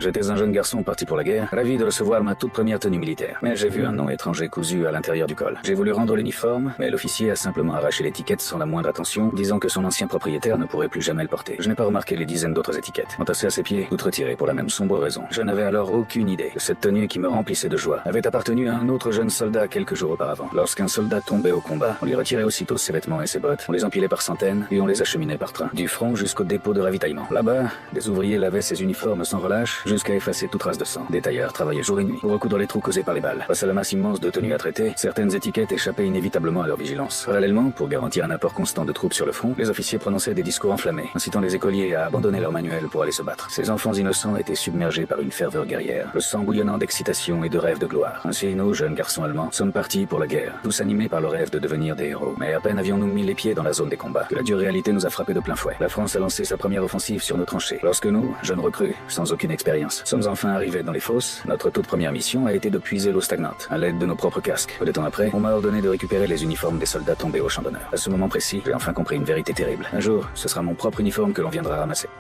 J'étais un jeune garçon parti pour la guerre, ravi de recevoir ma toute première tenue militaire. Mais j'ai vu un nom étranger cousu à l'intérieur du col. J'ai voulu rendre l'uniforme, mais l'officier a simplement arraché l'étiquette sans la moindre attention, disant que son ancien propriétaire ne pourrait plus jamais le porter. Je n'ai pas remarqué les dizaines d'autres étiquettes, entassées à ses pieds, toutes retirées pour la même sombre raison. Je n'avais alors aucune idée que cette tenue qui me remplissait de joie avait appartenu à un autre jeune soldat quelques jours auparavant. Lorsqu'un soldat tombait au combat, on lui retirait aussitôt ses vêtements et ses bottes, on les empilait par centaines et on les acheminait par train, du front jusqu'au dépôt de ravitaillement. Là-bas, des ouvriers lavaient ces uniformes sans relâche, jusqu'à effacer toute trace de sang. Des tailleurs travaillaient jour et nuit pour recoudre les trous causés par les balles. Face à la masse immense de tenues à traiter, certaines étiquettes échappaient inévitablement à leur vigilance. Parallèlement, pour garantir un apport constant de troupes sur le front, les officiers prononçaient des discours enflammés, incitant les écoliers à abandonner leur manuel pour aller se battre. Ces enfants innocents étaient submergés par une ferveur guerrière, le sang bouillonnant d'excitation et de rêve de gloire. Ainsi, nous, jeunes garçons allemands, sommes partis pour la guerre, tous animés par le rêve de devenir des héros. Mais à peine avions-nous mis les pieds dans la zone des combats, que la dure réalité nous a frappés de plein fouet. La France a lancé sa première offensive sur nos tranchées. Lorsque nous, jeunes recrues, sans aucune expérience, sommes enfin arrivés dans les fosses, notre toute première mission a été de puiser l'eau stagnante, à l'aide de nos propres casques. Peu de temps après, on m'a ordonné de récupérer les uniformes des soldats tombés au champ d'honneur. À ce moment précis, j'ai enfin compris une vérité terrible. Un jour, ce sera mon propre uniforme que l'on viendra ramasser.